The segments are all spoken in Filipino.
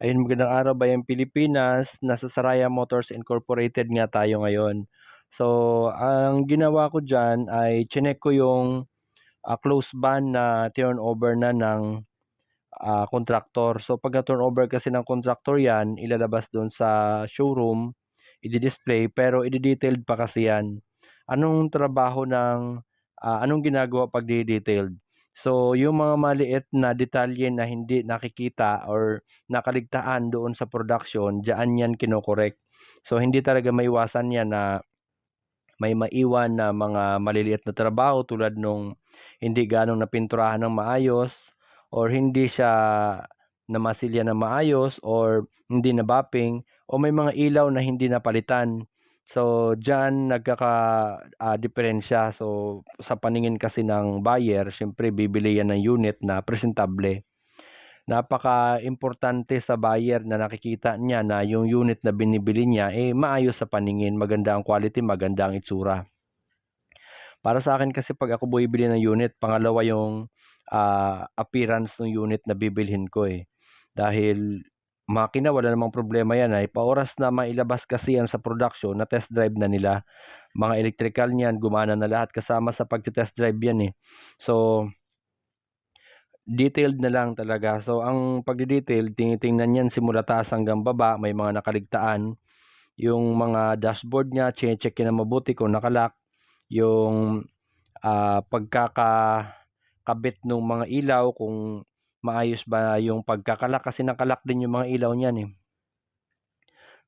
Ayun, magandang araw Bayang Pilipinas. Nasa Saraya Motors Incorporated nga tayo ngayon. So, ang ginawa ko diyan ay chineck ko yung, close ban na turnover na ng, kontraktor. So, 'pag na-turnover kasi ng kontraktor 'yan, ilalabas do'n sa showroom, ide-display, pero ide-detailed pa kasi 'yan. Anong ginagawa 'pag de-detailed? So, yung mga maliit na detalye na hindi nakikita or nakaligtaan doon sa production, diyaan 'yan kino-correct. So, hindi talaga maiwasan 'yan na may maiwan na mga maliliit na trabaho tulad nung hindi gaanong napinturahan ng maayos or hindi siya namasilya ng maayos or hindi na-buffing o may mga ilaw na hindi napalitan. So, diyan diferensya. So, sa paningin kasi ng buyer, siyempre bibili yan ng unit na presentable. Napaka-importante sa buyer na nakikita niya na yung unit na binibili niya, maayos sa paningin, maganda ang quality, maganda ang itsura. Para sa akin kasi 'pag ako bumibili ng unit, pangalawa yung, appearance ng unit na bibilhin ko, Dahil makina wala namang problema yan, paoras na mailabas kasi yan sa production na-test drive na nila. Mga electrical niyan gumana na lahat kasama sa pagte-test drive yan, So, detailed na lang talaga. So, ang pagde-detail tinitingnan yan simula taas hanggang baba, may mga nakaligtaan. Yung mga dashboard niya chine-check yan ng mabuti kung naka-lock, yung pagkakakabit nung mga ilaw kung maayos ba yung pagkaka-lock kasi naka-lock din yung mga ilaw niyan,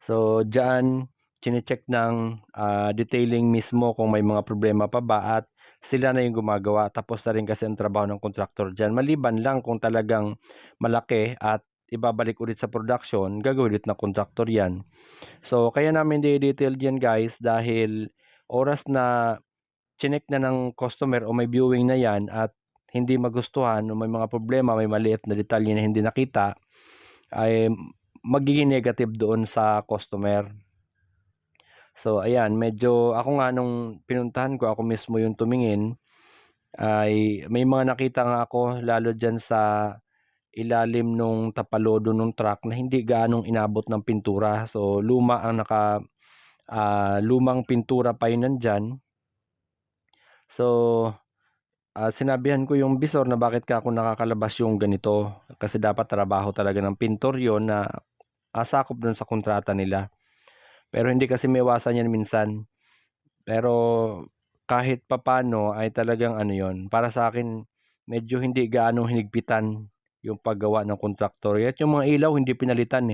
So, diyan chine-check ng, detailing mismo kung may mga problema pa ba at sila na yung gumagawa. Tapos na rin kasi ang trabaho ng kontraktor diyan. Maliban lang kung talagang malaki at ibabalik ulit sa production, gagawin ulit ng kontraktor 'yan. So, kaya namin dine-detailed 'yan guys dahil oras na chineck na ng customer o may viewing na 'yan at hindi magustuhan o may mga problema, may maliit na detalye na hindi nakita, ay magiging negative doon sa customer. So, ayan, medyo ako nga nung pinuntahan ko, ako mismo yung tumingin, ay may mga nakita nga ako lalo diyan sa ilalim nung tapalodo nung truck na hindi gaanong inabot ng pintura. So, lumang pintura pa yun nandiyan. So, sinabihan ko yung bisor na bakit ka ako nakakalabas yung ganito, kasi dapat trabaho talaga ng pintor yon na, sakop dun sa kontrata nila. Pero hindi kasi maiwasan yan minsan. Pero kahit papaano ay talagang ano yon para sa akin medyo hindi gaanong hinigpitan yung paggawa ng kontraktor at yung mga ilaw hindi pinalitan,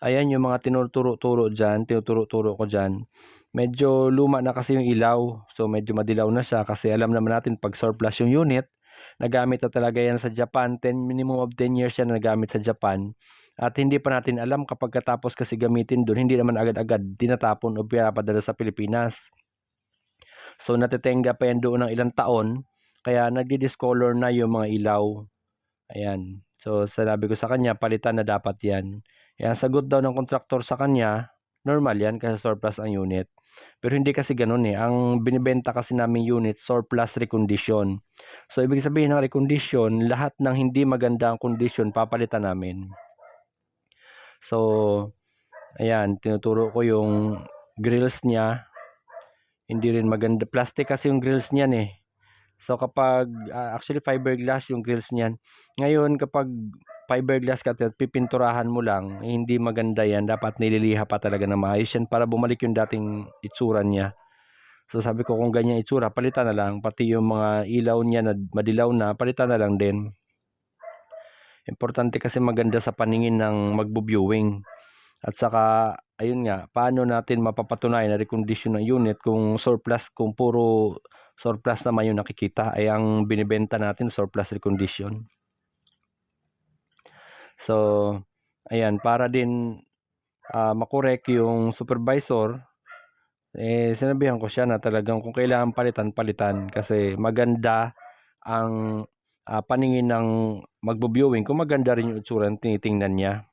Ayan yung mga tinuturo-turo tinuturo-turo ko diyan. Medyo luma na kasi yung ilaw, so medyo madilaw na siya kasi alam naman natin 'pag surplus yung unit, nagamit na talaga yan sa Japan, minimum of 10 years yan na nagamit sa Japan at hindi pa natin alam kapag katapos kasi gamitin dun, hindi naman agad-agad tinatapon o pinapadala sa Pilipinas. So natetengga pa yan doon ng ilang taon, kaya nagdi-discolor na yung mga ilaw, ayan. So sinabi ko sa kanya palitan na dapat yan. Kaya ang sagot daw ng kontraktor sa kanya, normal yan kasi surplus ang unit. Pero hindi kasi gano'n, ang binibenta kasi naming unit surplus recondition. So ibig sabihin ng recondition, lahat ng hindi maganda ang condition papalitan namin. So, ayan, tinuturo ko yung grills niya, hindi rin maganda, plastic kasi yung grills niyan, So kapag, actually fiberglass yung grills niyan. Ngayon kapag fiberglass kasi at pipinturahan mo lang, hindi maganda yan, dapat nililiha pa talaga ng maayos yan para bumalik yung dating itsura niya. So sabi ko kung ganyan itsura, palitan na lang, pati yung mga ilaw niya na madilaw na, palitan na lang din. Importante kasi maganda sa paningin ng magbo-viewing. At saka, ayun nga, paano natin mapapatunayan na recondition ng unit kung surplus, kung puro surplus naman yung nakikita, ay ang binibenta natin surplus recondition. So, ayan, para din makorek yung supervisor, sinabihan ko siya na talagang kung kailangan palitan, palitan. Kasi maganda ang paningin ng magbo-viewing kung maganda rin yung itsura na tinitingnan niya.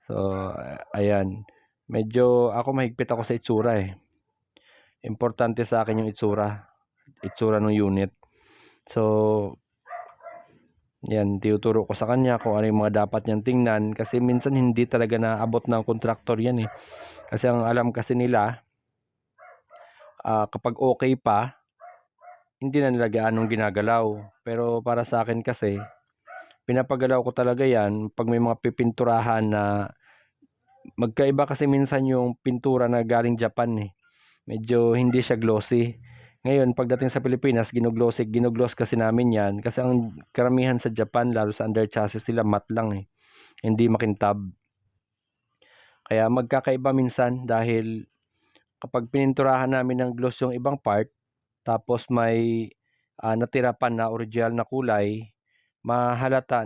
So, ayan. Medyo ako mahigpit ako sa itsura, Importante sa akin yung itsura ng unit. So, Yan, tinuturo ko sa kanya kung ano yung mga dapat niyang tingnan kasi minsan hindi talaga naabot ng kontraktor yan eh. Kasi ang alam kasi nila, kapag okay pa, hindi na nila gaanong ginagalaw. Pero para sa akin kasi, pinapagalaw ko talaga yan pag may mga pipinturahan na magkaiba kasi minsan yung pintura na galing Japan eh. Medyo hindi siya glossy. Ngayon, pagdating sa Pilipinas, ginugloss kasi namin yan. Kasi ang karamihan sa Japan, lalo sa under chassis nila, matte lang eh. Hindi makintab. Kaya magkakaiba minsan dahil kapag pininturahan namin ng gloss yung ibang part, tapos may natira pa na original na kulay, mahalata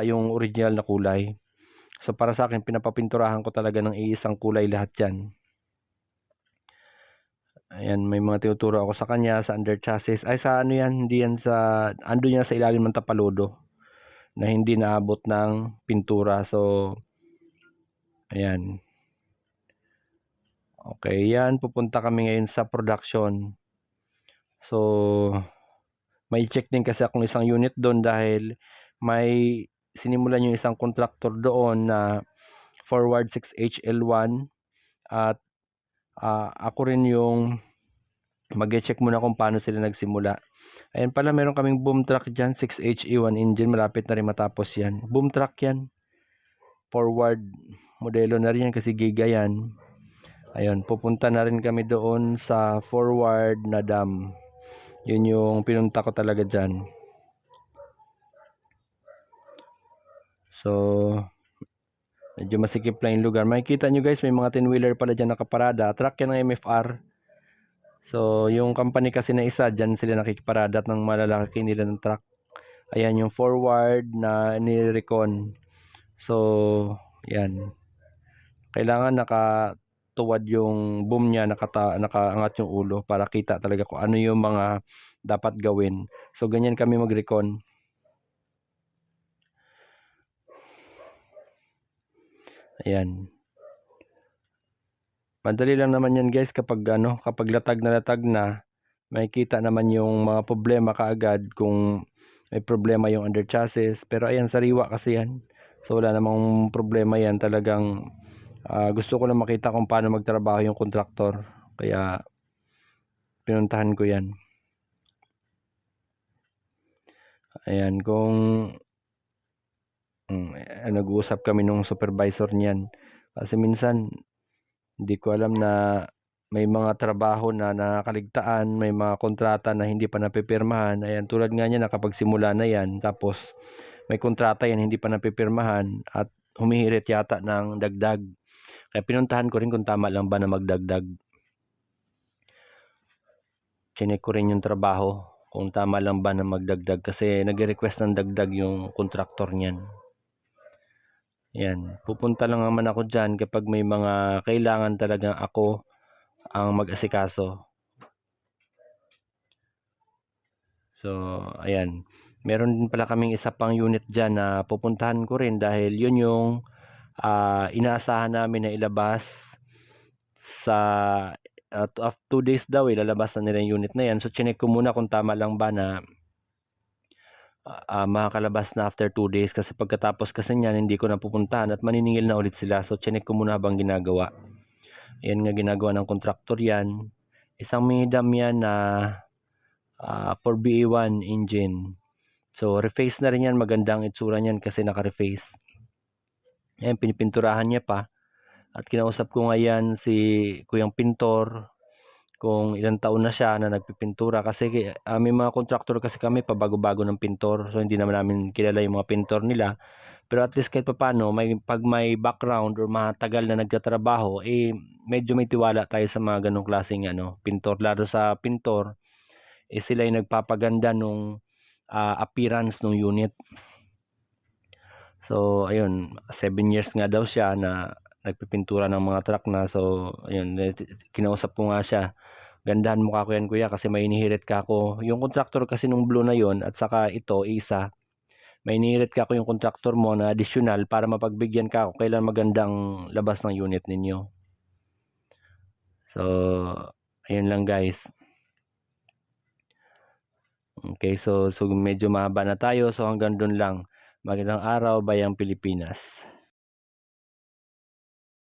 yung original na kulay. So para sa akin, pinapapinturahan ko talaga ng iisang kulay lahat yan. Ayan, may mga tinuturo ako sa kanya sa under chassis. Ay sa ano yan, hindi yan ando yan sa ilalim ng tapaludo na hindi naabot ng pintura. So, ayan. Okay, yan. Pupunta kami ngayon sa production. So, may check din kasi akong isang unit doon dahil may sinimulan yung isang contractor doon na forward 6HL1 at ako rin yung mag-check muna kung paano sila nagsimula. Ayan pala, meron kaming boom truck dyan, 6HE1 engine, malapit na rin matapos yan. Boom truck yan, forward modelo na rin yan kasi giga yan. Ayun, pupunta na rin kami doon sa forward na dam. Yun yung pinunta ko talaga dyan. So, medyo masikip lang yung lugar. Makikita nyo guys, may mga 10-wheeler pala dyan nakaparada. Truck yan ng MFR. So, yung company kasi na isa, dyan sila nakikiparada at ng malalaki nila ng truck. Ayan yung forward na ni-recon. So, yan. Kailangan nakatuwad yung boom niya, nakaangat yung ulo para kita talaga kung ano yung mga dapat gawin. So, ganyan kami mag-recon. Ayan. Madali lang naman yan guys kapag latag na, makikita naman yung mga problema kaagad kung may problema yung under chassis. Pero ayan, sariwa kasi yan. So wala namang problema yan. Talagang gusto ko lang makita kung paano magtrabaho yung kontraktor. Kaya pinuntahan ko yan. Ayan, kung nag-uusap kami nung supervisor niyan. Kasi minsan hindi ko alam na may mga trabaho na nakakaligtaan, may mga kontrata na hindi pa napipirmahan. Ayan, tulad nga niya nakapagsimula na yan, tapos may kontrata yan hindi pa napipirmahan at humihirit yata ng dagdag. Kaya pinuntahan ko rin kung tama lang ba na magdagdag. Chinek ko rin yung trabaho kung tama lang ba na magdagdag kasi nag-request ng dagdag yung kontraktor niyan. Yan, pupunta lang naman ako dyan kapag may mga kailangan talagang ako ang mag-asikaso. So, ayan. Meron din pala kaming isa pang unit dyan na pupuntahan ko rin dahil yun yung inaasahan namin na ilabas sa 2 days daw ilalabas na nila yung unit na yan. So, chinek ko muna kung tama lang ba na makakalabas na after 2 days kasi pagkatapos kasi niyan hindi ko na pupuntahan at maniningil na ulit sila. So, chinek ko muna habang ginagawa. Yan nga ginagawa ng kontraktor yan. Isang minidam yan na 4BA1 engine. So, reface na rin yan. Magandang itsura niyan kasi naka-reface. Ayan, pinipinturahan niya pa. At kinausap ko nga yan si Kuyang Pintor kung ilang taon na siya na nagpipintura. Kasi may mga kontraktor kasi kami pabago-bago ng pintor. So, hindi naman namin kilala yung mga pintor nila. Pero at least kahit paano, pag may background or matagal na nagtatrabaho, medyo may tiwala tayo sa mga ganong klaseng pintor. Lalo sa pintor, sila yung nagpapaganda nung appearance ng unit. So, ayun, 7 years nga daw siya na nagpipintura ng mga truck na. So, ayun, kinausap ko nga siya. Gandahan mukha ko yan kuya kasi may inihirit ka ako. Yung contractor kasi nung blue na yon at saka ito, isa, may inihirit ka ako yung contractor mo na additional para mapagbigyan ka ako kailan magandang labas ng unit ninyo. So, ayun lang guys. Okay, so medyo mahaba na tayo. So hanggang dun lang. Magandang araw, Bayang Pilipinas.